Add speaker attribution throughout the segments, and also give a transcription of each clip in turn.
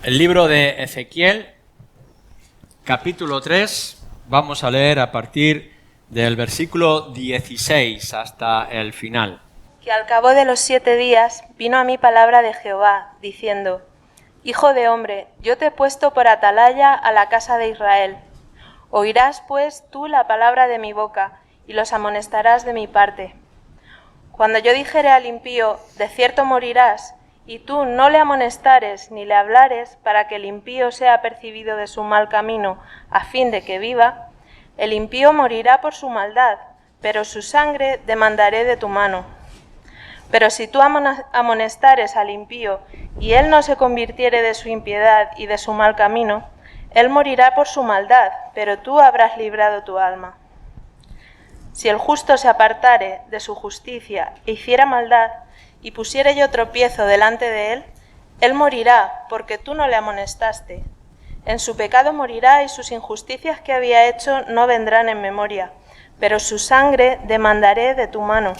Speaker 1: El libro de Ezequiel, capítulo 3, vamos a leer a partir del versículo 16 hasta el final.
Speaker 2: Que al cabo de los 7 días vino a mí palabra de Jehová, diciendo: Hijo de hombre, yo te he puesto por atalaya a la casa de Israel. Oirás pues tú la palabra de mi boca, y los amonestarás de mi parte. Cuando yo dijere al impío: de cierto morirás, y tú no le amonestares ni le hablares para que el impío sea percibido de su mal camino, a fin de que viva, el impío morirá por su maldad, pero su sangre demandaré de tu mano. Pero si tú amonestares al impío, y él no se convirtiere de su impiedad y de su mal camino, él morirá por su maldad, pero tú habrás librado tu alma. Si el justo se apartare de su justicia e hiciera maldad, y pusiere yo tropiezo delante de él morirá, porque tú no le amonestaste. En su pecado morirá, y sus injusticias que había hecho no vendrán en memoria, pero su sangre demandaré de tu mano.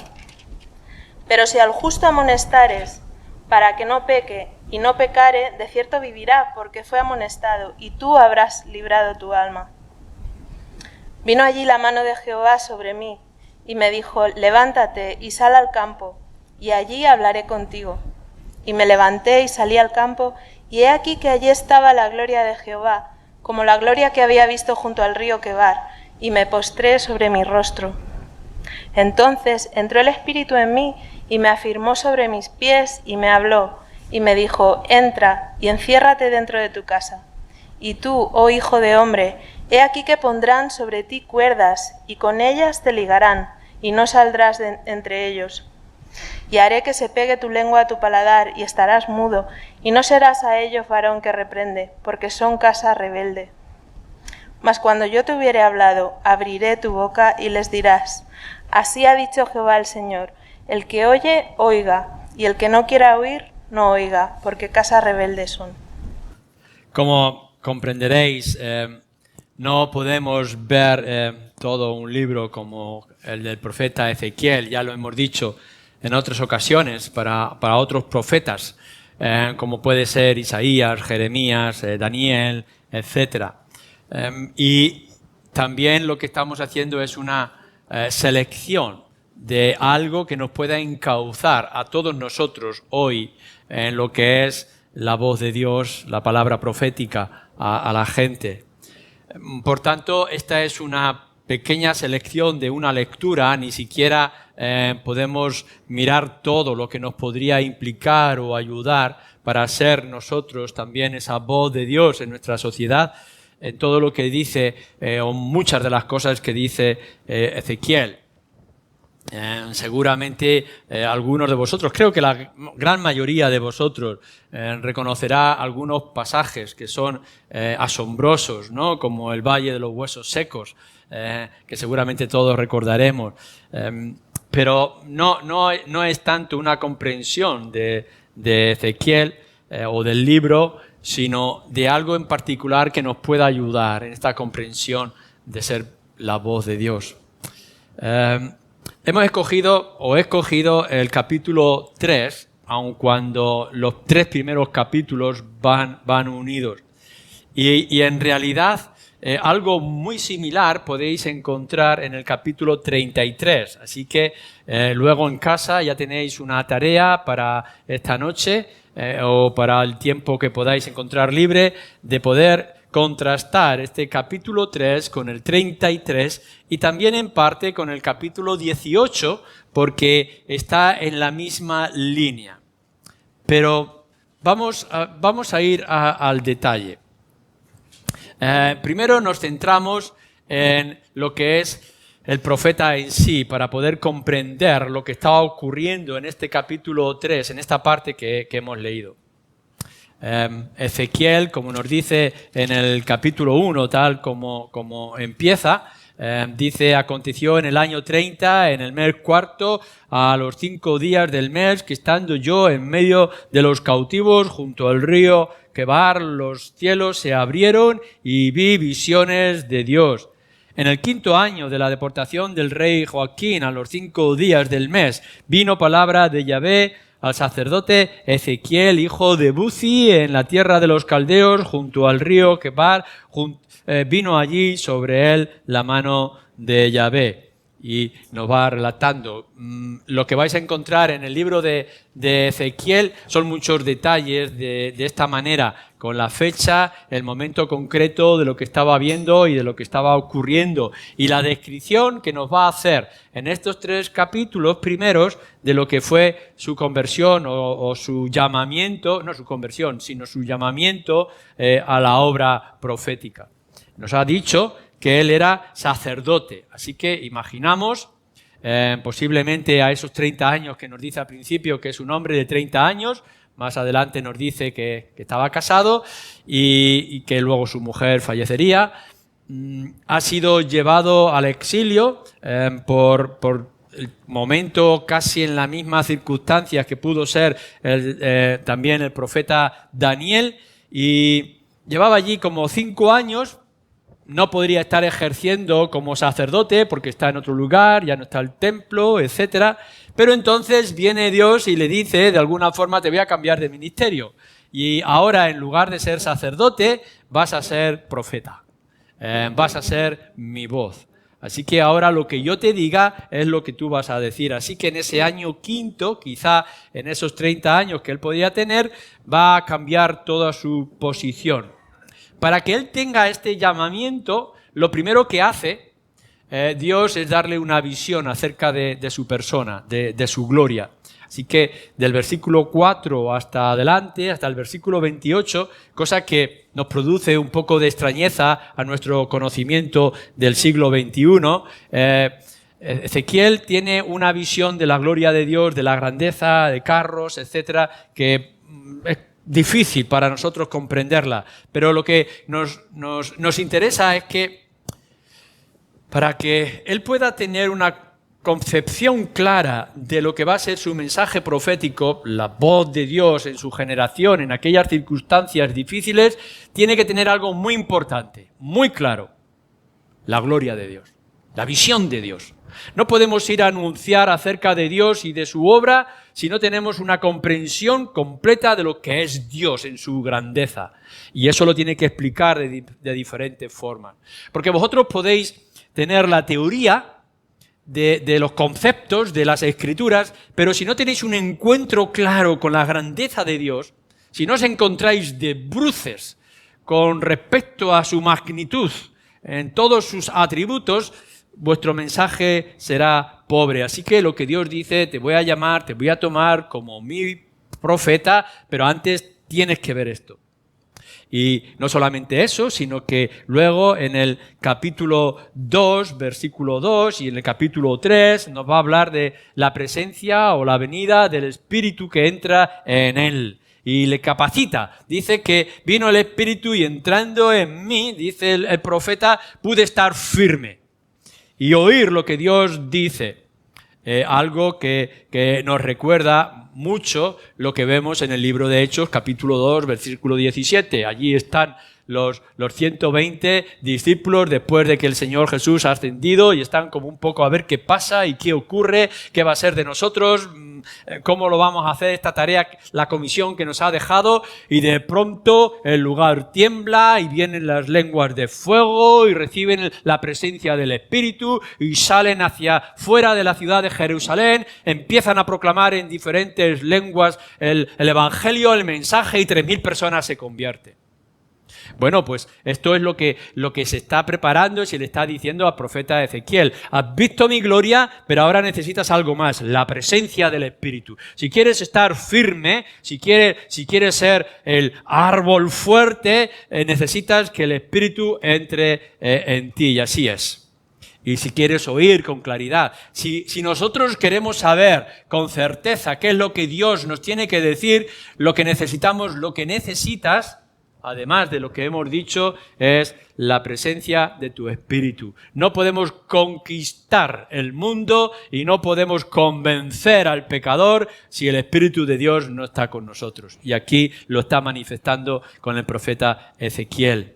Speaker 2: Pero si al justo amonestares, para que no peque, y no pecare, de cierto vivirá, porque fue amonestado, y tú habrás librado tu alma. Vino allí la mano de Jehová sobre mí, y me dijo: levántate y sal al campo, y allí hablaré contigo. Y me levanté y salí al campo, y he aquí que allí estaba la gloria de Jehová, como la gloria que había visto junto al río Quebar, y me postré sobre mi rostro. Entonces entró el Espíritu en mí, y me afirmó sobre mis pies, y me habló, y me dijo: entra, y enciérrate dentro de tu casa. Y tú, oh hijo de hombre, he aquí que pondrán sobre ti cuerdas, y con ellas te ligarán, y no saldrás entre ellos. Y haré que se pegue tu lengua a tu paladar, y estarás mudo, y no serás a ellos varón que reprende, porque son casa rebelde. Mas cuando yo te hubiere hablado, abriré tu boca y les dirás: así ha dicho Jehová el Señor, el que oye, oiga, y el que no quiera oír, no oiga, porque casa rebelde son.
Speaker 1: Como comprenderéis, no podemos ver todo un libro como el del profeta Ezequiel, ya lo hemos dicho en otras ocasiones para otros profetas, como puede ser Isaías, Jeremías, Daniel, etc. Y también lo que estamos haciendo es una selección de algo que nos pueda encauzar a todos nosotros hoy en lo que es la voz de Dios, la palabra profética a la gente. Por tanto, esta es una pequeña selección de una lectura, ni siquiera podemos mirar todo lo que nos podría implicar o ayudar para ser nosotros también esa voz de Dios en nuestra sociedad, en todo lo que dice o muchas de las cosas que dice Ezequiel. Seguramente algunos de vosotros, creo que la gran mayoría de vosotros reconocerá algunos pasajes que son asombrosos, ¿no? Como el Valle de los Huesos Secos, que seguramente todos recordaremos. Pero no es tanto una comprensión de Ezequiel o del libro, sino de algo en particular que nos pueda ayudar en esta comprensión de ser la voz de Dios. He escogido el capítulo 3, aun cuando los 3 primeros capítulos van unidos. Y en realidad algo muy similar podéis encontrar en el capítulo 33. Así que luego en casa ya tenéis una tarea para esta noche o para el tiempo que podáis encontrar libre de poder contrastar este capítulo 3 con el 33 y también en parte con el capítulo 18 porque está en la misma línea. Pero vamos a ir al detalle. Primero nos centramos en lo que es el profeta en sí para poder comprender lo que está ocurriendo en este capítulo 3, en esta parte que hemos leído. Ezequiel, como nos dice en el capítulo 1, tal como empieza, dice: aconteció en el año 30, en el mes cuarto, a los 5 días del mes, que estando yo en medio de los cautivos junto al río Quebar, los cielos se abrieron y vi visiones de Dios. En el 5.º año de la deportación del rey Joaquín, a los 5 días del mes, vino palabra de Yahvé al sacerdote Ezequiel, hijo de Buzi, en la tierra de los caldeos, junto al río Quebar. Vino allí sobre él la mano de Yahvé. Y nos va relatando. Lo que vais a encontrar en el libro de Ezequiel son muchos detalles de esta manera, con la fecha, el momento concreto de lo que estaba viendo y de lo que estaba ocurriendo. Y la descripción que nos va a hacer en estos 3 capítulos primeros de lo que fue su conversión o su llamamiento, no su conversión, sino su llamamiento a la obra profética. Nos ha dicho que él era sacerdote. Así que imaginamos, posiblemente a esos 30 años que nos dice al principio que es un hombre de 30 años, más adelante nos dice que estaba casado y que luego su mujer fallecería. Ha sido llevado al exilio por el momento casi en las mismas circunstancias que pudo ser también el profeta Daniel, y llevaba allí como 5 años. No podría estar ejerciendo como sacerdote porque está en otro lugar, ya no está el templo, etc. Pero entonces viene Dios y le dice, de alguna forma, te voy a cambiar de ministerio. Y ahora, en lugar de ser sacerdote, vas a ser profeta. Vas a ser mi voz. Así que ahora lo que yo te diga es lo que tú vas a decir. Así que en ese año 5.º, quizá en esos 30 años que él podía tener, va a cambiar toda su posición. Para que él tenga este llamamiento, lo primero que hace Dios es darle una visión acerca de su persona, de su gloria. Así que del versículo 4 hasta adelante, hasta el versículo 28, cosa que nos produce un poco de extrañeza a nuestro conocimiento del siglo XXI, Ezequiel tiene una visión de la gloria de Dios, de la grandeza, de carros, etcétera, que es difícil para nosotros comprenderla, pero lo que nos interesa es que para que él pueda tener una concepción clara de lo que va a ser su mensaje profético, la voz de Dios en su generación, en aquellas circunstancias difíciles, tiene que tener algo muy importante, muy claro: la gloria de Dios, la visión de Dios. No podemos ir a anunciar acerca de Dios y de su obra si no tenemos una comprensión completa de lo que es Dios en su grandeza. Y eso lo tiene que explicar de diferentes formas. Porque vosotros podéis tener la teoría de los conceptos de las Escrituras, pero si no tenéis un encuentro claro con la grandeza de Dios, si no os encontráis de bruces con respecto a su magnitud en todos sus atributos, vuestro mensaje será pobre. Así que lo que Dios dice: te voy a llamar, te voy a tomar como mi profeta, pero antes tienes que ver esto. Y no solamente eso, sino que luego en el capítulo 2, versículo 2, y en el capítulo 3 nos va a hablar de la presencia o la venida del Espíritu que entra en él y le capacita. Dice que vino el Espíritu y entrando en mí, dice el profeta, pude estar firme y oír lo que Dios dice. Algo que nos recuerda mucho lo que vemos en el libro de Hechos, capítulo 2, versículo 17. Allí están los 120 discípulos después de que el Señor Jesús ha ascendido y están como un poco a ver qué pasa y qué ocurre, qué va a ser de nosotros, cómo lo vamos a hacer esta tarea, la comisión que nos ha dejado, y de pronto el lugar tiembla y vienen las lenguas de fuego y reciben la presencia del Espíritu y salen hacia fuera de la ciudad de Jerusalén, empiezan a proclamar en diferentes lenguas el Evangelio, el mensaje, y 3.000 personas se convierten. Bueno, pues esto es lo que se está preparando y se le está diciendo al profeta Ezequiel. Has visto mi gloria, pero ahora necesitas algo más: la presencia del Espíritu. Si quieres estar firme, si quieres ser el árbol fuerte, necesitas que el Espíritu entre en ti, y así es. Y si quieres oír con claridad, si nosotros queremos saber con certeza qué es lo que Dios nos tiene que decir, lo que necesitas, además de lo que hemos dicho, es la presencia de tu Espíritu. No podemos conquistar el mundo y no podemos convencer al pecador si el Espíritu de Dios no está con nosotros. Y aquí lo está manifestando con el profeta Ezequiel.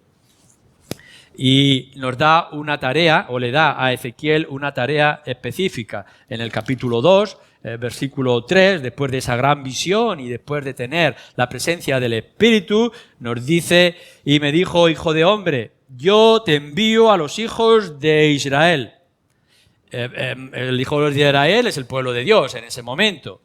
Speaker 1: y nos da una tarea, o le da a Ezequiel una tarea específica. En el capítulo 2, versículo 3, después de esa gran visión y después de tener la presencia del Espíritu, nos dice: y me dijo, hijo de hombre, yo te envío a los hijos de Israel. El hijo de Israel es el pueblo de Dios en ese momento.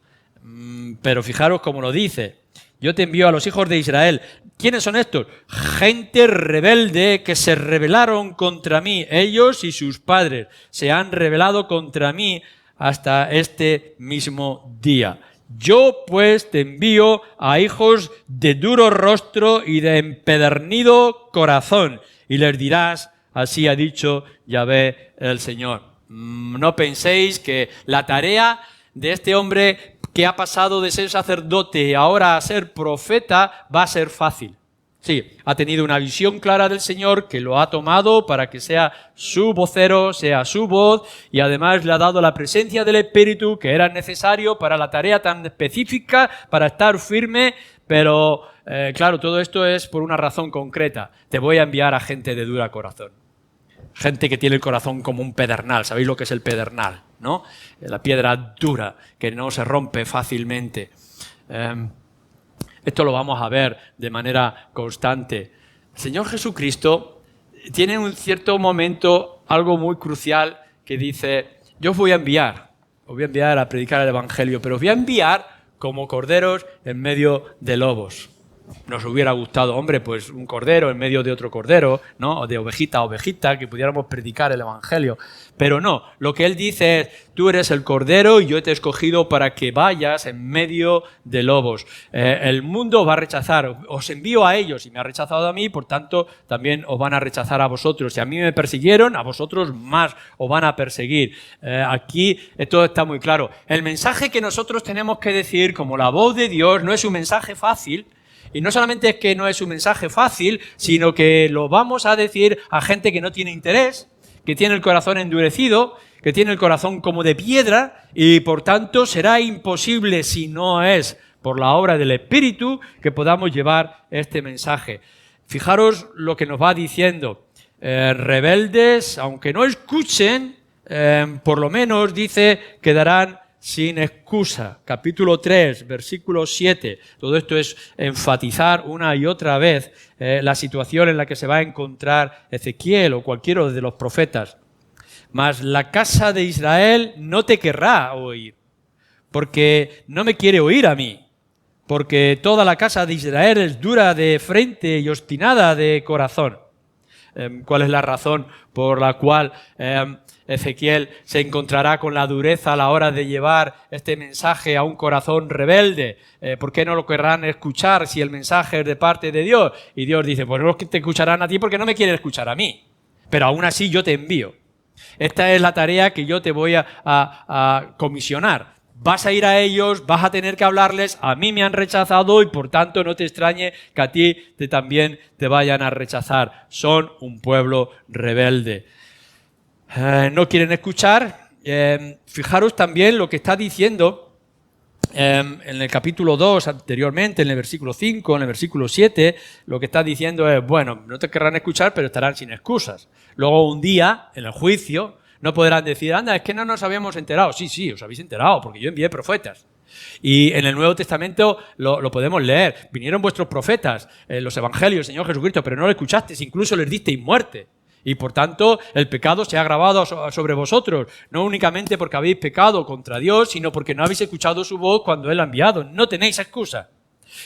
Speaker 1: Pero fijaros cómo lo dice: yo te envío a los hijos de Israel. ¿Quiénes son estos? Gente rebelde que se rebelaron contra mí. Ellos y sus padres se han rebelado contra mí hasta este mismo día. Yo pues te envío a hijos de duro rostro y de empedernido corazón, y les dirás: así ha dicho Yahvé el Señor. No penséis que la tarea de este hombre que ha pasado de ser sacerdote ahora a ser profeta va a ser fácil. Sí, ha tenido una visión clara del Señor que lo ha tomado para que sea su vocero, sea su voz, y además le ha dado la presencia del Espíritu que era necesario para la tarea tan específica, para estar firme, pero claro, todo esto es por una razón concreta: te voy a enviar a gente de dura corazón. Gente que tiene el corazón como un pedernal. ¿Sabéis lo que es el pedernal, no? La piedra dura, que no se rompe fácilmente. Esto lo vamos a ver de manera constante. El Señor Jesucristo tiene en un cierto momento algo muy crucial que dice: yo os voy a enviar a predicar el Evangelio, pero os voy a enviar como corderos en medio de lobos. Nos hubiera gustado, hombre, pues un cordero en medio de otro cordero, ¿no? O de ovejita a ovejita, que pudiéramos predicar el Evangelio. Pero no, lo que él dice es: tú eres el cordero y yo te he escogido para que vayas en medio de lobos. El mundo os va a rechazar, os envío a ellos y me ha rechazado a mí, por tanto también os van a rechazar a vosotros. Si a mí me persiguieron, a vosotros más os van a perseguir. Aquí todo está muy claro. El mensaje que nosotros tenemos que decir como la voz de Dios no es un mensaje fácil. Y no solamente es que no es un mensaje fácil, sino que lo vamos a decir a gente que no tiene interés, que tiene el corazón endurecido, que tiene el corazón como de piedra, y por tanto será imposible, si no es por la obra del Espíritu, que podamos llevar este mensaje. Fijaros lo que nos va diciendo. Rebeldes, aunque no escuchen, por lo menos dice, quedarán sin excusa. Capítulo 3, versículo 7. Todo esto es enfatizar una y otra vez la situación en la que se va a encontrar Ezequiel o cualquiera de los profetas. Mas la casa de Israel no te querrá oír, porque no me quiere oír a mí, porque toda la casa de Israel es dura de frente y obstinada de corazón. ¿Cuál es la razón por la cual Ezequiel se encontrará con la dureza a la hora de llevar este mensaje a un corazón rebelde? ¿Por qué no lo querrán escuchar si el mensaje es de parte de Dios? Y Dios dice: pues no te escucharán a ti porque no me quieren escuchar a mí, pero aún así yo te envío. Esta es la tarea que yo te voy a comisionar. Vas a ir a ellos, vas a tener que hablarles, a mí me han rechazado y por tanto no te extrañe que a ti también te vayan a rechazar. Son un pueblo rebelde. No quieren escuchar. Fijaros también lo que está diciendo en el capítulo 2 anteriormente, en el versículo 5, en el versículo 7, lo que está diciendo es: bueno, no te querrán escuchar, pero estarán sin excusas. Luego un día, en el juicio, no podrán decir: anda, es que no nos habíamos enterado. Sí, os habéis enterado, porque yo envié profetas. Y en el Nuevo Testamento lo podemos leer. Vinieron vuestros profetas, los evangelios, Señor Jesucristo, pero no lo escuchasteis, incluso les disteis muerte. Y por tanto, el pecado se ha agravado sobre vosotros, no únicamente porque habéis pecado contra Dios, sino porque no habéis escuchado su voz cuando Él ha enviado. No tenéis excusa.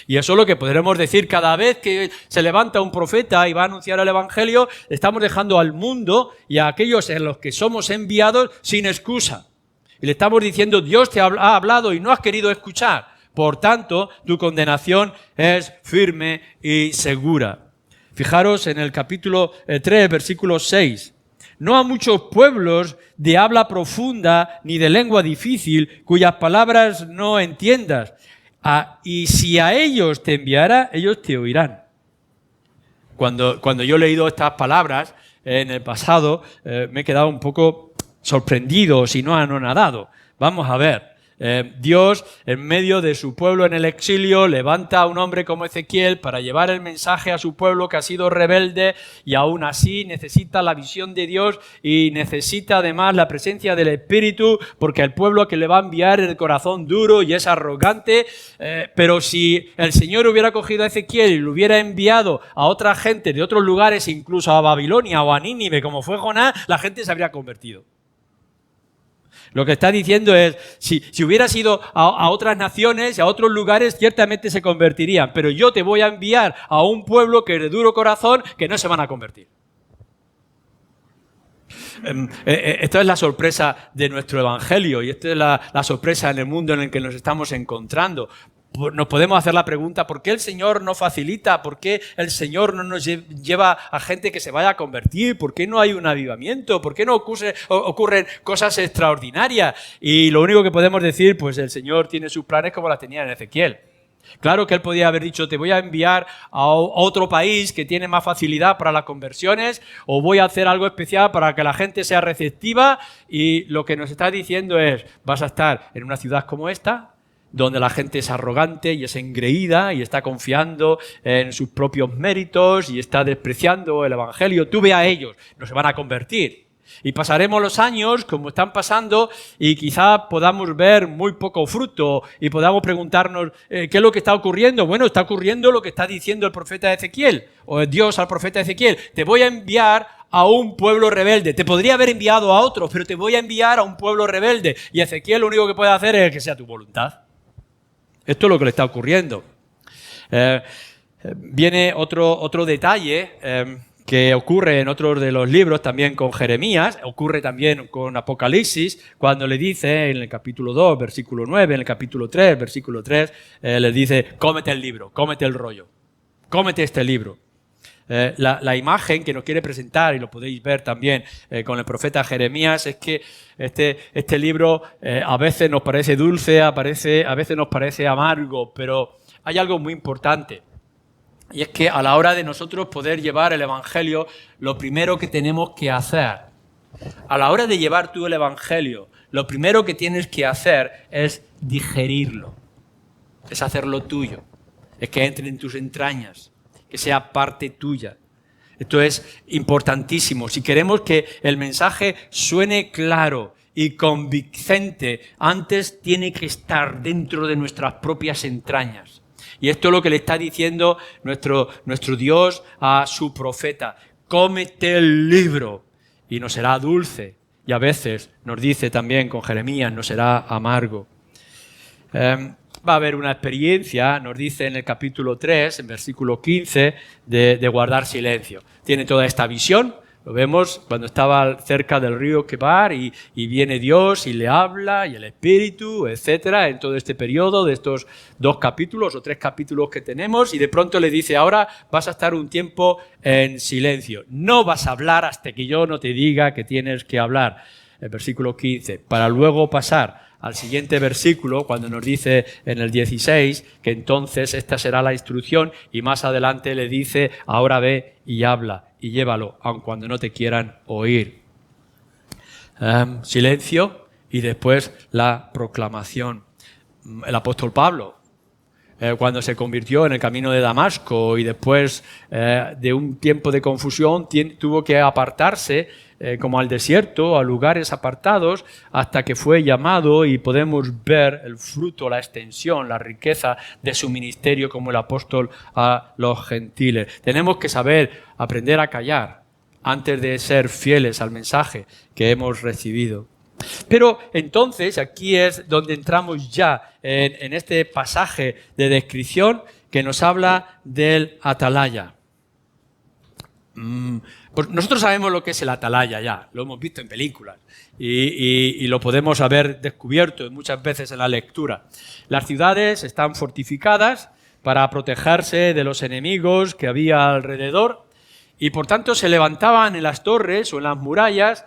Speaker 1: Y eso es lo que podremos decir cada vez que se levanta un profeta y va a anunciar el Evangelio. Estamos dejando al mundo y a aquellos en los que somos enviados sin excusa. Y le estamos diciendo: Dios te ha hablado y no has querido escuchar. Por tanto, tu condenación es firme y segura. Fijaros en el capítulo 3, versículo 6. No a muchos pueblos de habla profunda ni de lengua difícil, cuyas palabras no entiendas. Y si a ellos te enviara, ellos te oirán. Cuando yo he leído estas palabras en el pasado, me he quedado un poco sorprendido, si no anonadado. Vamos a ver. Dios, en medio de su pueblo en el exilio, levanta a un hombre como Ezequiel para llevar el mensaje a su pueblo que ha sido rebelde y aún así necesita la visión de Dios y necesita además la presencia del Espíritu, porque el pueblo que le va a enviar es de corazón duro y es arrogante. Pero si el Señor hubiera cogido a Ezequiel y lo hubiera enviado a otra gente de otros lugares, incluso a Babilonia o a Nínive, como fue Jonás, la gente se habría convertido. Lo que está diciendo es, si hubieras ido a otras naciones y a otros lugares, ciertamente se convertirían, pero yo te voy a enviar a un pueblo que es de duro corazón, que no se van a convertir. Esto es la sorpresa de nuestro evangelio y esta es la sorpresa en el mundo en el que nos estamos encontrando. Nos podemos hacer la pregunta, ¿por qué el Señor no facilita? ¿Por qué el Señor no nos lleva a gente que se vaya a convertir? ¿Por qué no hay un avivamiento? ¿Por qué no ocurren cosas extraordinarias? Y lo único que podemos decir, pues el Señor tiene sus planes como las tenía en Ezequiel. Claro que él podía haber dicho, te voy a enviar a otro país que tiene más facilidad para las conversiones, o voy a hacer algo especial para que la gente sea receptiva, y lo que nos está diciendo es, vas a estar en una ciudad como esta, donde la gente es arrogante y es engreída y está confiando en sus propios méritos y está despreciando el evangelio. Tú ve a ellos, no se van a convertir. Y pasaremos los años como están pasando y quizá podamos ver muy poco fruto y podamos preguntarnos ¿qué es lo que está ocurriendo? Bueno, está ocurriendo lo que está diciendo el profeta Ezequiel, o Dios al profeta Ezequiel. Te voy a enviar a un pueblo rebelde. Te podría haber enviado a otros, pero te voy a enviar a un pueblo rebelde. Y Ezequiel lo único que puede hacer es que sea tu voluntad. Esto es lo que le está ocurriendo. Viene otro detalle que ocurre en otros de los libros, también con Jeremías, ocurre también con Apocalipsis, cuando le dice en el capítulo 2, versículo 9, en el capítulo 3, versículo 3, le dice, cómete el libro, cómete el rollo, cómete este libro. La imagen que nos quiere presentar, y lo podéis ver también con el profeta Jeremías, es que este libro a veces nos parece dulce, a veces nos parece amargo, pero hay algo muy importante. Y es que a la hora de nosotros poder llevar el Evangelio, lo primero que tenemos que hacer, a la hora de llevar tú el Evangelio, lo primero que tienes que hacer es digerirlo, es hacerlo tuyo, es que entre en tus entrañas, que sea parte tuya. Esto es importantísimo. Si queremos que el mensaje suene claro y convincente, antes tiene que estar dentro de nuestras propias entrañas. Y esto es lo que le está diciendo nuestro Dios a su profeta. Cómete el libro y no será dulce. Y a veces nos dice también con Jeremías, no será amargo. Va a haber una experiencia, nos dice en el capítulo 3, en versículo 15, de guardar silencio. Tiene toda esta visión. Lo vemos cuando estaba cerca del río Quebar y viene Dios y le habla y el Espíritu, etcétera, en todo este periodo de estos 2 capítulos o 3 capítulos que tenemos, y de pronto le dice, ahora vas a estar un tiempo en silencio. No vas a hablar hasta que yo no te diga que tienes que hablar. El versículo 15, para luego pasar al siguiente versículo, cuando nos dice en el 16 que entonces esta será la instrucción, y más adelante le dice, ahora ve y habla y llévalo, aun cuando no te quieran oír. Silencio y después la proclamación. El apóstol Pablo, cuando se convirtió en el camino de Damasco y después de un tiempo de confusión tuvo que apartarse como al desierto, a lugares apartados, hasta que fue llamado, y podemos ver el fruto, la extensión, la riqueza de su ministerio como el apóstol a los gentiles. Tenemos que saber aprender a callar antes de ser fieles al mensaje que hemos recibido. Pero entonces aquí es donde entramos ya en este pasaje de descripción que nos habla del atalaya. Pues nosotros sabemos lo que es el atalaya ya, lo hemos visto en películas y lo podemos haber descubierto muchas veces en la lectura. Las ciudades están fortificadas para protegerse de los enemigos que había alrededor y por tanto se levantaban en las torres o en las murallas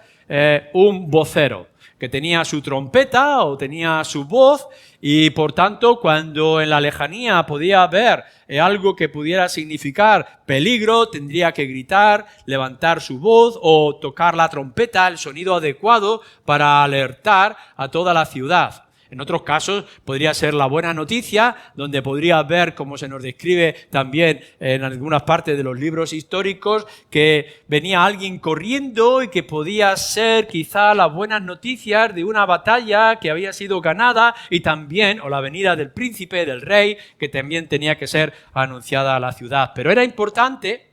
Speaker 1: un vocero que tenía su trompeta o tenía su voz, y por tanto cuando en la lejanía podía ver algo que pudiera significar peligro, tendría que gritar, levantar su voz o tocar la trompeta, el sonido adecuado para alertar a toda la ciudad. En otros casos podría ser la buena noticia, donde podría ver, como se nos describe también en algunas partes de los libros históricos, que venía alguien corriendo y que podía ser quizá las buenas noticias de una batalla que había sido ganada y también, o la venida del príncipe, del rey, que también tenía que ser anunciada a la ciudad. Pero era importante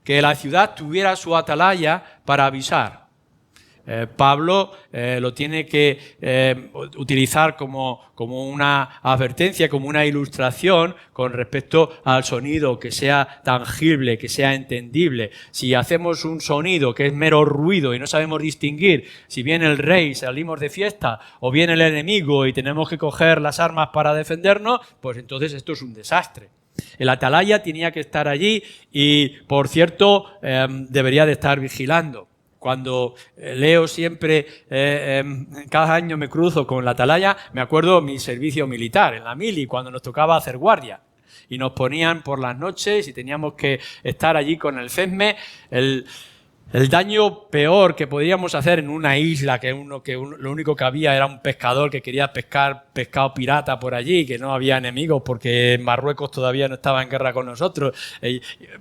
Speaker 1: que la ciudad tuviera su atalaya para avisar. Pablo lo tiene que utilizar como una advertencia, como una ilustración con respecto al sonido, que sea tangible, que sea entendible. Si hacemos un sonido que es mero ruido y no sabemos distinguir si viene el rey, salimos de fiesta, o viene el enemigo y tenemos que coger las armas para defendernos, pues entonces esto es un desastre. El atalaya tenía que estar allí y, por cierto, debería de estar vigilando. Cuando leo siempre, cada año me cruzo con la atalaya, me acuerdo mi servicio militar en la mili, cuando nos tocaba hacer guardia. Y nos ponían por las noches y teníamos que estar allí con el CESME. El daño peor que podíamos hacer en una isla, lo único que había era un pescador que quería pescar pescado pirata por allí, que no había enemigos porque Marruecos todavía no estaba en guerra con nosotros.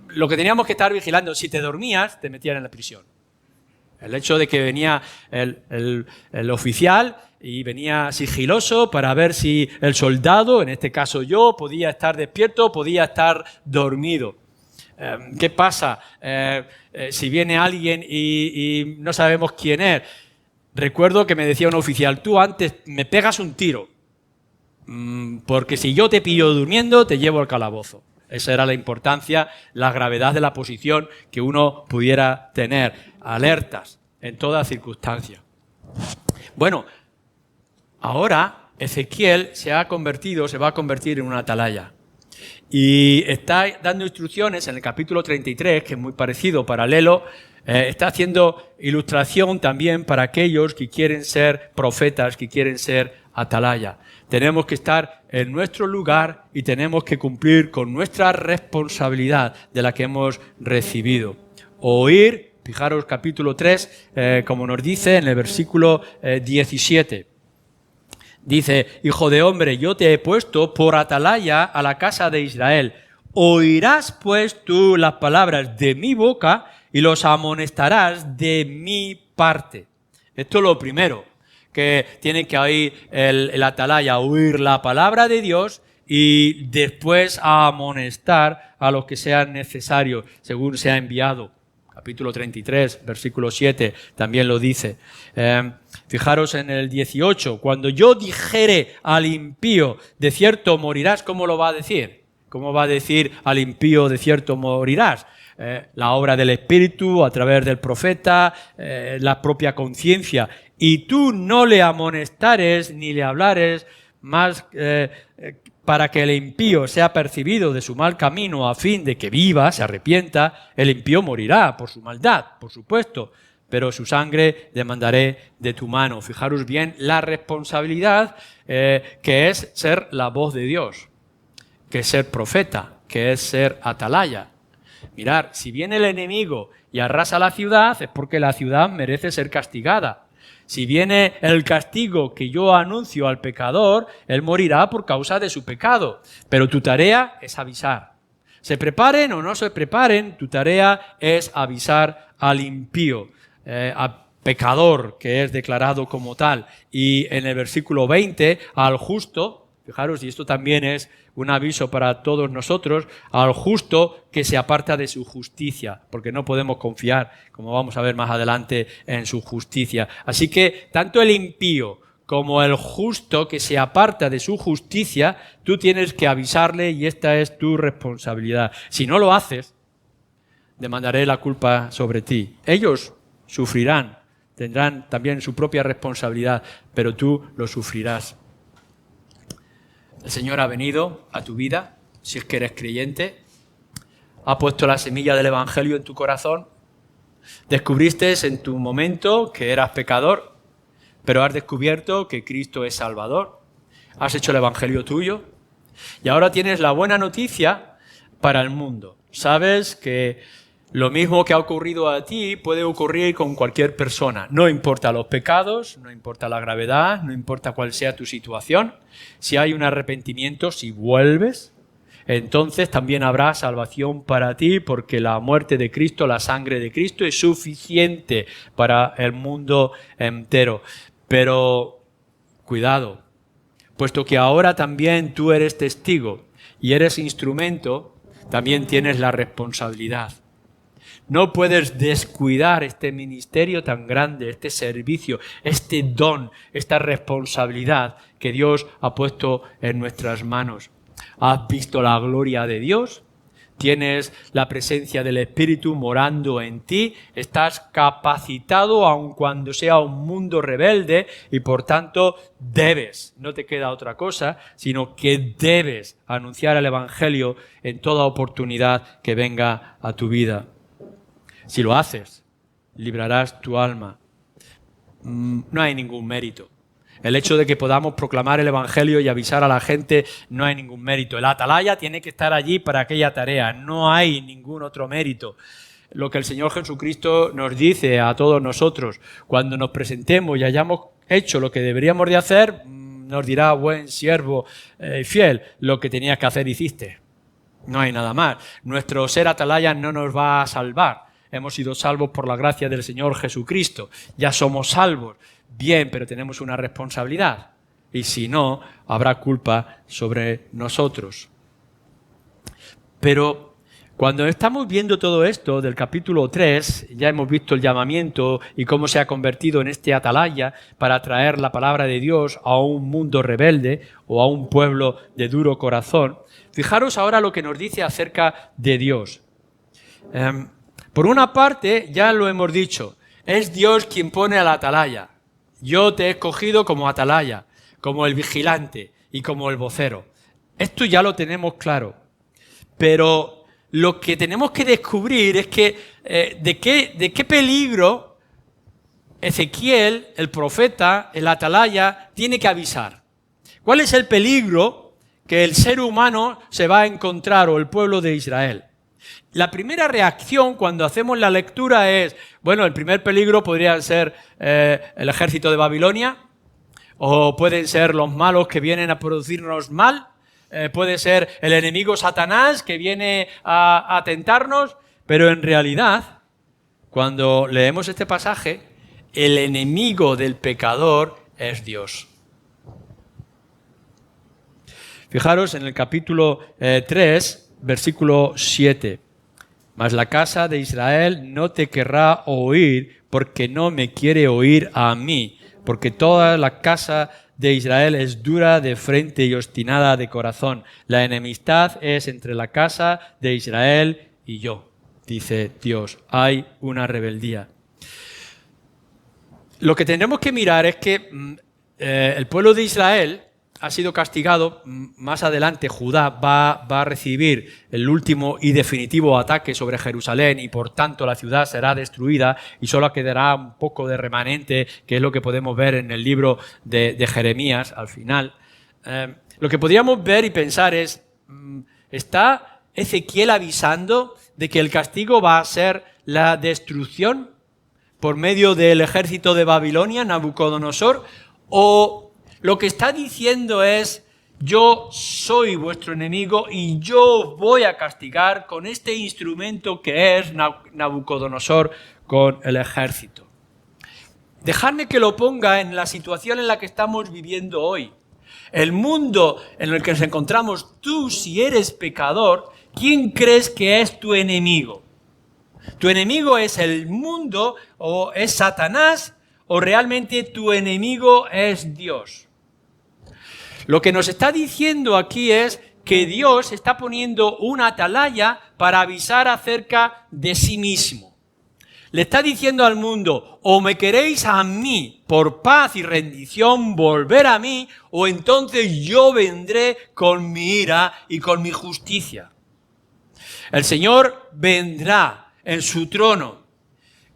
Speaker 1: Lo que teníamos que estar vigilando, si te dormías, te metían en la prisión. El hecho de que venía el oficial y venía sigiloso para ver si el soldado, en este caso yo, podía estar despierto, podía estar dormido. ¿Qué pasa si viene alguien y no sabemos quién es? Recuerdo que me decía un oficial, tú antes me pegas un tiro, porque si yo te pillo durmiendo, te llevo al calabozo. Esa era la importancia, la gravedad de la posición que uno pudiera tener, alertas en toda circunstancia. Bueno, ahora Ezequiel se va a convertir en una atalaya. Y está dando instrucciones en el capítulo 33, que es muy parecido, paralelo, está haciendo ilustración también para aquellos que quieren ser profetas, que quieren ser atalaya. Tenemos que estar en nuestro lugar y tenemos que cumplir con nuestra responsabilidad de la que hemos recibido. Oír, fijaros capítulo 3, como nos dice en el versículo 17. Dice, hijo de hombre, yo te he puesto por atalaya a la casa de Israel. Oirás pues tú las palabras de mi boca y los amonestarás de mi parte. Esto es lo primero que tiene que oír el atalaya, oír la palabra de Dios y después amonestar a los que sean necesarios según sea enviado. Capítulo 33, versículo 7, también lo dice. Fijaros en el 18, cuando yo dijere al impío, de cierto morirás, ¿cómo lo va a decir? ¿Cómo va a decir al impío, de cierto morirás? La obra del Espíritu, a través del profeta, la propia conciencia. Y tú no le amonestares ni le hablares más para que el impío sea percibido de su mal camino a fin de que viva, se arrepienta. El impío morirá por su maldad, por supuesto, pero su sangre demandaré de tu mano. Fijaros bien la responsabilidad que es ser la voz de Dios, que es ser profeta, que es ser atalaya. Mirar, si viene el enemigo y arrasa la ciudad, es porque la ciudad merece ser castigada. Si viene el castigo que yo anuncio al pecador, él morirá por causa de su pecado. Pero tu tarea es avisar. Se preparen o no se preparen, tu tarea es avisar al impío, al pecador que es declarado como tal. Y en el versículo 20, al justo, fijaros, y esto también es un aviso para todos nosotros, al justo que se aparta de su justicia, porque no podemos confiar, como vamos a ver más adelante, en su justicia. Así que tanto el impío como el justo que se aparta de su justicia, tú tienes que avisarle y esta es tu responsabilidad. Si no lo haces, demandaré la culpa sobre ti. Ellos sufrirán, tendrán también su propia responsabilidad, pero tú lo sufrirás. El Señor ha venido a tu vida, si es que eres creyente, ha puesto la semilla del Evangelio en tu corazón, descubriste en tu momento que eras pecador, pero has descubierto que Cristo es Salvador, has hecho el Evangelio tuyo y ahora tienes la buena noticia para el mundo. Sabes que Lo mismo que ha ocurrido a ti puede ocurrir con cualquier persona. No importa los pecados, no importa la gravedad, no importa cuál sea tu situación. Si hay un arrepentimiento, si vuelves, entonces también habrá salvación para ti, porque la muerte de Cristo, la sangre de Cristo es suficiente para el mundo entero. Pero cuidado, puesto que ahora también tú eres testigo y eres instrumento, también tienes la responsabilidad. No puedes descuidar este ministerio tan grande, este servicio, este don, esta responsabilidad que Dios ha puesto en nuestras manos. ¿Has visto la gloria de Dios? ¿Tienes la presencia del Espíritu morando en ti? ¿Estás capacitado aun cuando sea un mundo rebelde? Y por tanto debes, no te queda otra cosa, sino que debes anunciar el Evangelio en toda oportunidad que venga a tu vida. Si lo haces, librarás tu alma. No hay ningún mérito. El hecho de que podamos proclamar el Evangelio y avisar a la gente, no hay ningún mérito. El atalaya tiene que estar allí para aquella tarea. No hay ningún otro mérito. Lo que el Señor Jesucristo nos dice a todos nosotros, cuando nos presentemos y hayamos hecho lo que deberíamos de hacer, nos dirá: buen siervo fiel, lo que tenías que hacer hiciste. No hay nada más. Nuestro ser atalaya no nos va a salvar. Hemos sido salvos por la gracia del Señor Jesucristo. Ya somos salvos. Bien, pero tenemos una responsabilidad. Y si no, habrá culpa sobre nosotros. Pero cuando estamos viendo todo esto del capítulo 3, ya hemos visto el llamamiento y cómo se ha convertido en este atalaya para traer la palabra de Dios a un mundo rebelde o a un pueblo de duro corazón. Fijaros ahora lo que nos dice acerca de Dios. Por una parte, ya lo hemos dicho, es Dios quien pone a la atalaya. Yo te he escogido como atalaya, como el vigilante y como el vocero. Esto ya lo tenemos claro. Pero lo que tenemos que descubrir es que de qué peligro Ezequiel, el profeta, el atalaya, tiene que avisar. ¿Cuál es el peligro que el ser humano se va a encontrar, o el pueblo de Israel? La primera reacción cuando hacemos la lectura es, bueno, el primer peligro podría ser el ejército de Babilonia, o pueden ser los malos que vienen a producirnos mal, puede ser el enemigo Satanás que viene a tentarnos, pero en realidad, cuando leemos este pasaje, el enemigo del pecador es Dios. Fijaros en el capítulo 3, versículo 7. Mas la casa de Israel no te querrá oír, porque no me quiere oír a mí, porque toda la casa de Israel es dura de frente y obstinada de corazón. La enemistad es entre la casa de Israel y yo, dice Dios. Hay una rebeldía. Lo que tenemos que mirar es que el pueblo de Israel ha sido castigado. Más adelante Judá va a recibir el último y definitivo ataque sobre Jerusalén, y por tanto la ciudad será destruida y solo quedará un poco de remanente, que es lo que podemos ver en el libro de Jeremías al final. Lo que podríamos ver y pensar es, ¿está Ezequiel avisando de que el castigo va a ser la destrucción por medio del ejército de Babilonia, Nabucodonosor? ¿O lo que está diciendo es: yo soy vuestro enemigo y yo os voy a castigar con este instrumento que es Nabucodonosor con el ejército? Dejadme que lo ponga en la situación en la que estamos viviendo hoy. El mundo en el que nos encontramos, tú, si eres pecador, ¿quién crees que es tu enemigo? ¿Tu enemigo es el mundo o es Satanás, o realmente tu enemigo es Dios? Lo que nos está diciendo aquí es que Dios está poniendo una atalaya para avisar acerca de sí mismo. Le está diciendo al mundo: o me queréis a mí por paz y rendición, volver a mí, o entonces yo vendré con mi ira y con mi justicia. El Señor vendrá en su trono.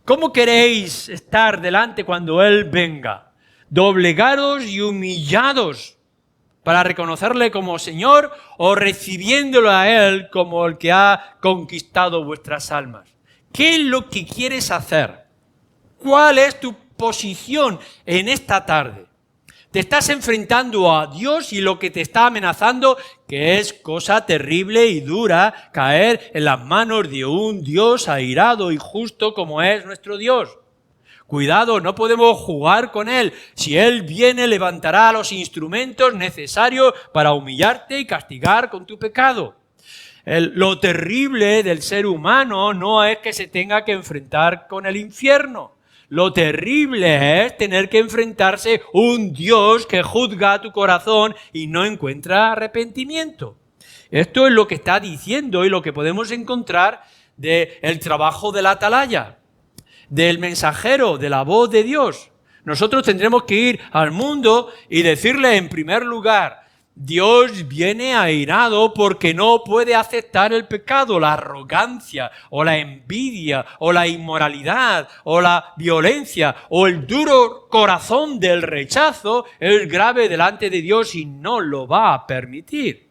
Speaker 1: ¿Cómo queréis estar delante cuando Él venga? ¿Doblegados y humillados para reconocerle como Señor, o recibiéndolo a Él como el que ha conquistado vuestras almas? ¿Qué es lo que quieres hacer? ¿Cuál es tu posición en esta tarde? Te estás enfrentando a Dios y lo que te está amenazando, que es cosa terrible y dura, caer en las manos de un Dios airado y justo como es nuestro Dios. Cuidado, no podemos jugar con Él. Si Él viene, levantará los instrumentos necesarios para humillarte y castigar con tu pecado. Lo terrible del ser humano no es que se tenga que enfrentar con el infierno. Lo terrible es tener que enfrentarse a un Dios que juzga tu corazón y no encuentra arrepentimiento. Esto es lo que está diciendo y lo que podemos encontrar del trabajo de la atalaya, del mensajero, de la voz de Dios. Nosotros tendremos que ir al mundo y decirle en primer lugar: Dios viene airado porque no puede aceptar el pecado, la arrogancia, o la envidia, o la inmoralidad, o la violencia, o el duro corazón del rechazo es grave delante de Dios y no lo va a permitir.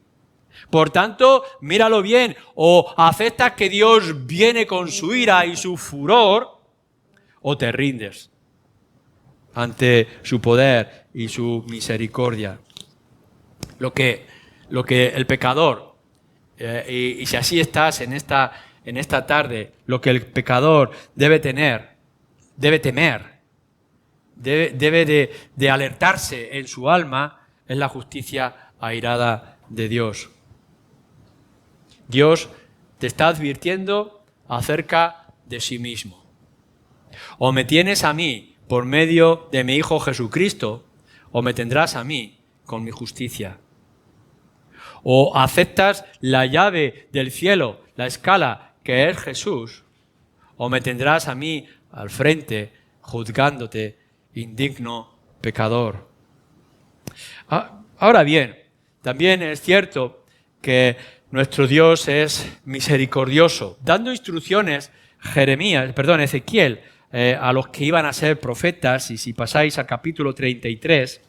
Speaker 1: Por tanto, míralo bien, o aceptas que Dios viene con su ira y su furor, o te rindes ante su poder y su misericordia. Lo que el pecador, y si así estás en esta tarde, lo que el pecador debe temer, debe de alertarse en su alma, es la justicia airada de Dios. Dios te está advirtiendo acerca de sí mismo. O me tienes a mí por medio de mi Hijo Jesucristo, o me tendrás a mí con mi justicia. O aceptas la llave del cielo, la escala que es Jesús, o me tendrás a mí al frente juzgándote, indigno pecador. Ahora bien, también es cierto que nuestro Dios es misericordioso, dando instrucciones Ezequiel, a los que iban a ser profetas, y si pasáis al capítulo 33,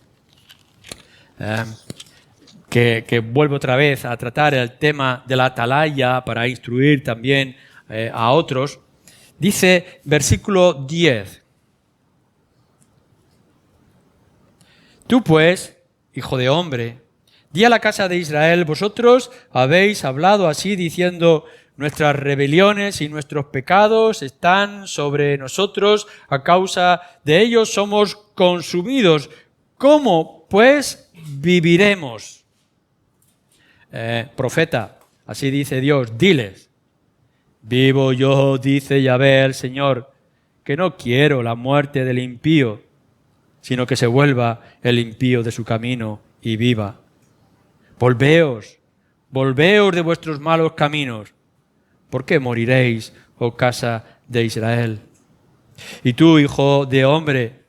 Speaker 1: que vuelvo otra vez a tratar el tema de la atalaya para instruir también a otros, dice versículo 10: Tú pues, hijo de hombre, di a la casa de Israel: vosotros habéis hablado así diciendo: nuestras rebeliones y nuestros pecados están sobre nosotros, a causa de ellos somos consumidos. ¿Cómo pues viviremos? Profeta, así dice Dios, diles: vivo yo, dice Yahvé el Señor, que no quiero la muerte del impío, sino que se vuelva el impío de su camino y viva. Volveos de vuestros malos caminos. ¿Por qué moriréis, oh casa de Israel? Y tú, hijo de hombre,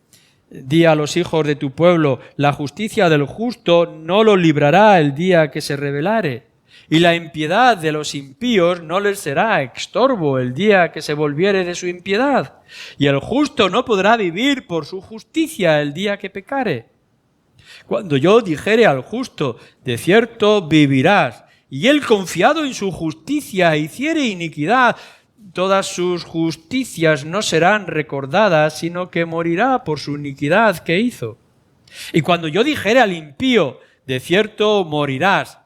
Speaker 1: di a los hijos de tu pueblo: la justicia del justo no lo librará el día que se rebelare, y la impiedad de los impíos no les será estorbo el día que se volviere de su impiedad, y el justo no podrá vivir por su justicia el día que pecare. Cuando yo dijere al justo: de cierto vivirás, y él, confiado en su justicia, hiciere iniquidad, todas sus justicias no serán recordadas, sino que morirá por su iniquidad que hizo. Y cuando yo dijere al impío: de cierto morirás,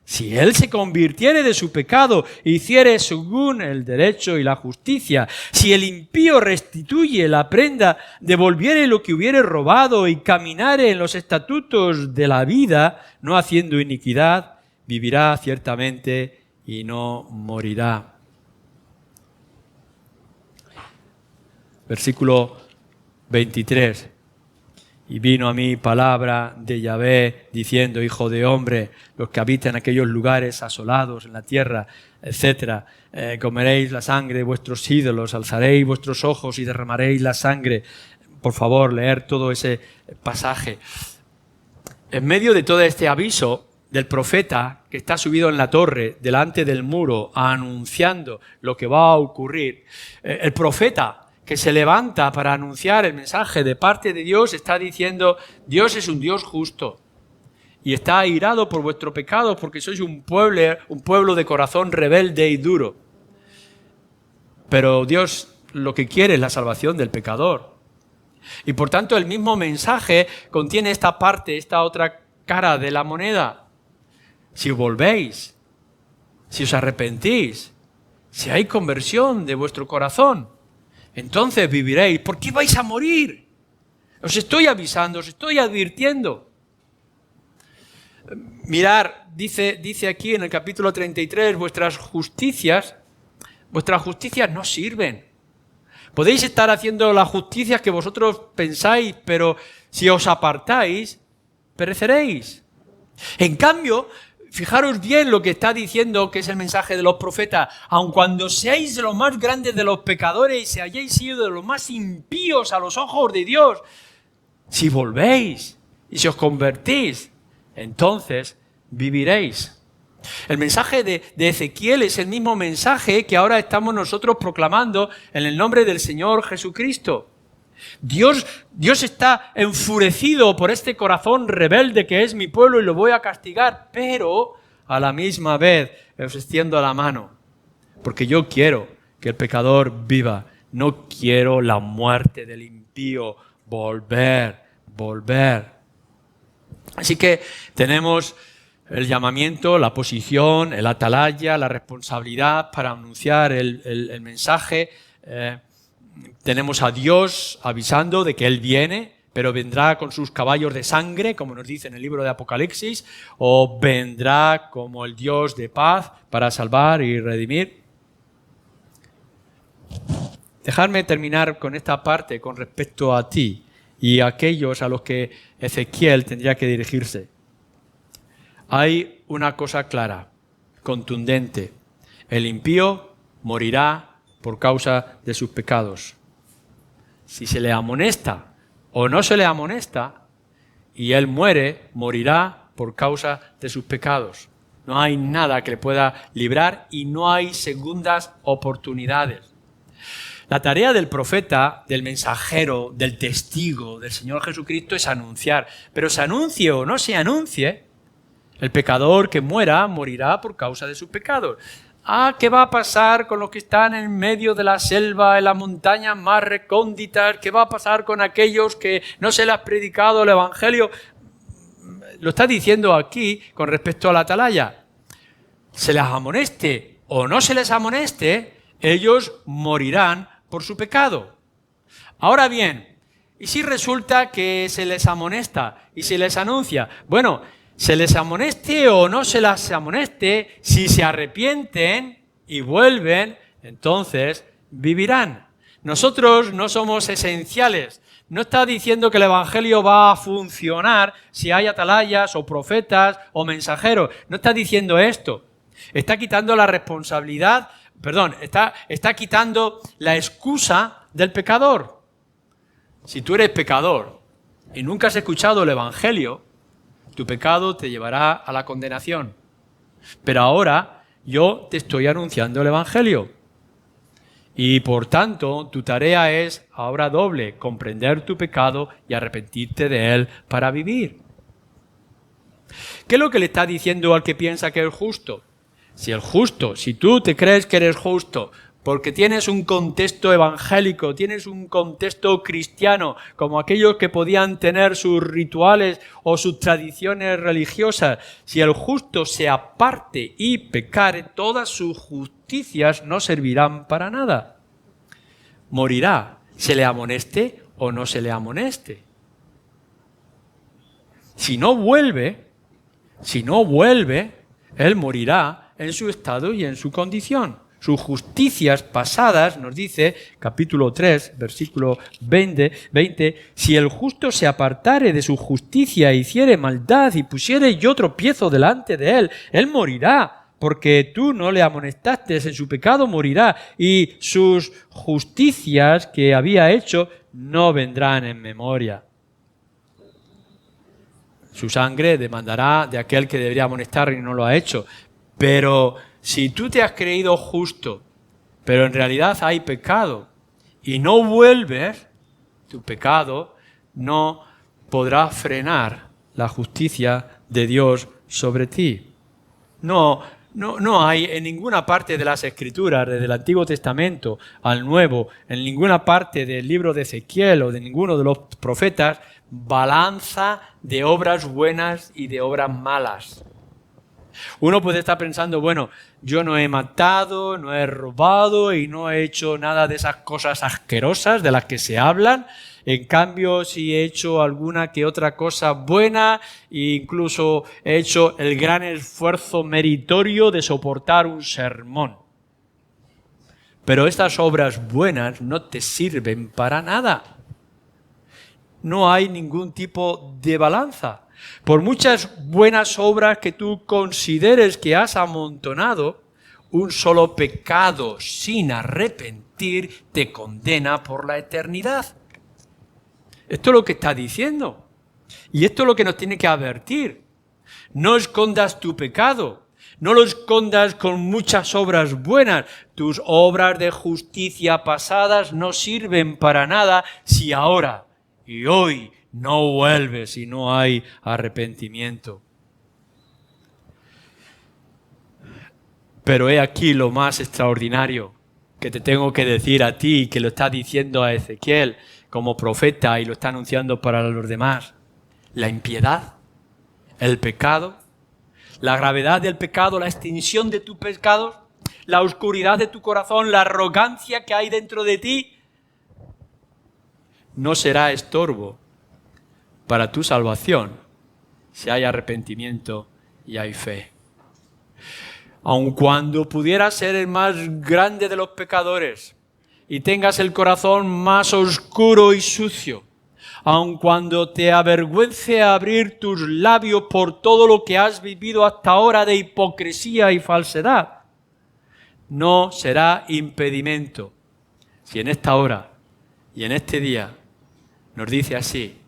Speaker 1: si él se convirtiere de su pecado, hiciere según el derecho y la justicia, si el impío restituye la prenda, devolviere lo que hubiere robado y caminare en los estatutos de la vida, no haciendo iniquidad, vivirá ciertamente y no morirá. Versículo 23. Y vino a mí palabra de Yahvé diciendo: hijo de hombre, los que habitan en aquellos lugares asolados en la tierra, etc., comeréis la sangre de vuestros ídolos, alzaréis vuestros ojos y derramaréis la sangre. Por favor, leer todo ese pasaje. En medio de todo este aviso del profeta que está subido en la torre delante del muro anunciando lo que va a ocurrir, el profeta que se levanta para anunciar el mensaje de parte de Dios está diciendo: Dios es un Dios justo y está airado por vuestro pecado porque sois un pueblo de corazón rebelde y duro. pero Dios lo que quiere es la salvación del pecador. Y por tanto el mismo mensaje contiene esta parte, esta otra cara de la moneda. Si volvéis, si os arrepentís, si hay conversión de vuestro corazón, entonces viviréis. ¿Por qué vais a morir? Os estoy avisando, os estoy advirtiendo. Mirar, dice aquí en el capítulo 33, vuestras justicias no sirven. Podéis estar haciendo las justicias que vosotros pensáis, pero si os apartáis, pereceréis. En cambio, fijaros bien lo que está diciendo, que es el mensaje de los profetas. Aun cuando seáis de los más grandes de los pecadores y se hayáis sido de los más impíos a los ojos de Dios, si volvéis y si os convertís, entonces viviréis. El mensaje de Ezequiel es el mismo mensaje que ahora estamos nosotros proclamando en el nombre del Señor Jesucristo. Dios está enfurecido por este corazón rebelde que es mi pueblo y lo voy a castigar, pero a la misma vez os extiendo la mano, porque yo quiero que el pecador viva, no quiero la muerte del impío, volver. Así que tenemos el llamamiento, la posición, el atalaya, la responsabilidad para anunciar el mensaje. Tenemos a Dios avisando de que Él viene, pero vendrá con sus caballos de sangre, como nos dice en el libro de Apocalipsis, o vendrá como el Dios de paz para salvar y redimir. Dejadme terminar con esta parte con respecto a ti y a aquellos a los que Ezequiel tendría que dirigirse. Hay una cosa clara, contundente. El impío morirá por causa de sus pecados. Si se le amonesta o no se le amonesta y él muere, morirá por causa de sus pecados. No hay nada que le pueda librar y no hay segundas oportunidades. La tarea del profeta, del mensajero, del testigo, del Señor Jesucristo es anunciar. Pero se anuncie o no se anuncie, el pecador que muera morirá por causa de sus pecados. ¿Qué va a pasar con los que están en medio de la selva, en las montañas más recónditas? ¿Qué va a pasar con aquellos que no se les ha predicado el Evangelio? Lo está diciendo aquí con respecto a la atalaya. Se les amoneste o no se les amoneste, ellos morirán por su pecado. Ahora bien, ¿y si resulta que se les amonesta y se les anuncia? Bueno, se les amoneste o no se les amoneste, si se arrepienten y vuelven, entonces vivirán. Nosotros no somos esenciales. No está diciendo que el Evangelio va a funcionar si hay atalayas o profetas o mensajeros. No está diciendo esto. Está quitando la responsabilidad, está quitando la excusa del pecador. Si tú eres pecador y nunca has escuchado el Evangelio, tu pecado te llevará a la condenación. Pero ahora yo te estoy anunciando el Evangelio. Y por tanto, tu tarea es ahora doble, comprender tu pecado y arrepentirte de él para vivir. ¿Qué es lo que le está diciendo al que piensa que es justo? Si tú te crees que eres justo, porque tienes un contexto evangélico, tienes un contexto cristiano, como aquellos que podían tener sus rituales o sus tradiciones religiosas, si el justo se aparte y pecare, todas sus justicias no servirán para nada. Morirá, se le amoneste o no se le amoneste. Si no vuelve, él morirá en su estado y en su condición. Sus justicias pasadas, nos dice, capítulo 3, versículo 20, si el justo se apartare de su justicia e hiciere maldad y pusiere yo tropiezo delante de él morirá, porque tú no le amonestaste en su pecado, morirá, y sus justicias que había hecho no vendrán en memoria. Su sangre demandará de aquel que debería amonestar y no lo ha hecho. Pero si tú te has creído justo, pero en realidad hay pecado, y no vuelves, tu pecado no podrá frenar la justicia de Dios sobre ti. No No hay en ninguna parte de las Escrituras, desde el Antiguo Testamento al Nuevo, en ninguna parte del libro de Ezequiel o de ninguno de los profetas, balanza de obras buenas y de obras malas. Uno puede estar pensando, bueno, yo no he matado, no he robado y no he hecho nada de esas cosas asquerosas de las que se hablan. En cambio, sí he hecho alguna que otra cosa buena e incluso he hecho el gran esfuerzo meritorio de soportar un sermón. Pero estas obras buenas no te sirven para nada. No hay ningún tipo de balanza. Por muchas buenas obras que tú consideres que has amontonado, un solo pecado sin arrepentir te condena por la eternidad. Esto es lo que está diciendo. Y esto es lo que nos tiene que advertir. No escondas tu pecado. No lo escondas con muchas obras buenas. Tus obras de justicia pasadas no sirven para nada si ahora y hoy no vuelves y no hay arrepentimiento. Pero he aquí lo más extraordinario que te tengo que decir a ti, que lo está diciendo a Ezequiel como profeta y lo está anunciando para los demás. La impiedad, el pecado, la gravedad del pecado, la extinción de tus pecados, la oscuridad de tu corazón, la arrogancia que hay dentro de ti, no será estorbo para tu salvación si hay arrepentimiento y hay fe. Aun cuando pudieras ser el más grande de los pecadores y tengas el corazón más oscuro y sucio, aun cuando te avergüence abrir tus labios por todo lo que has vivido hasta ahora de hipocresía y falsedad, no será impedimento si en esta hora y en este día nos dice así: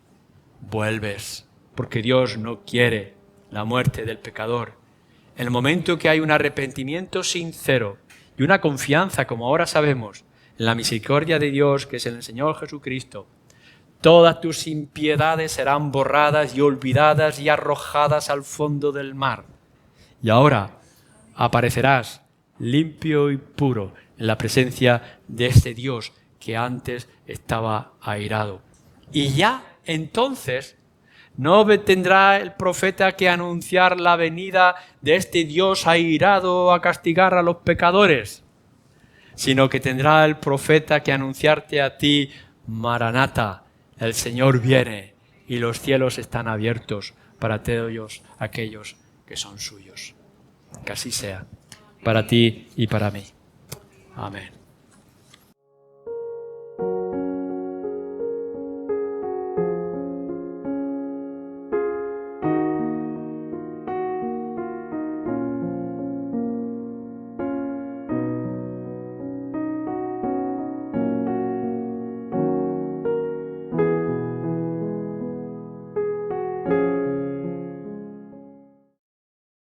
Speaker 1: vuelves, porque Dios no quiere la muerte del pecador. En el momento que hay un arrepentimiento sincero y una confianza, como ahora sabemos, en la misericordia de Dios, que es en el Señor Jesucristo, todas tus impiedades serán borradas y olvidadas y arrojadas al fondo del mar. Y ahora aparecerás limpio y puro en la presencia de este Dios que antes estaba airado. Y ya entonces no tendrá el profeta que anunciar la venida de este Dios airado a castigar a los pecadores, sino que tendrá el profeta que anunciarte a ti: Maranata, el Señor viene y los cielos están abiertos para todos aquellos que son suyos. Que así sea, para ti y para mí. Amén.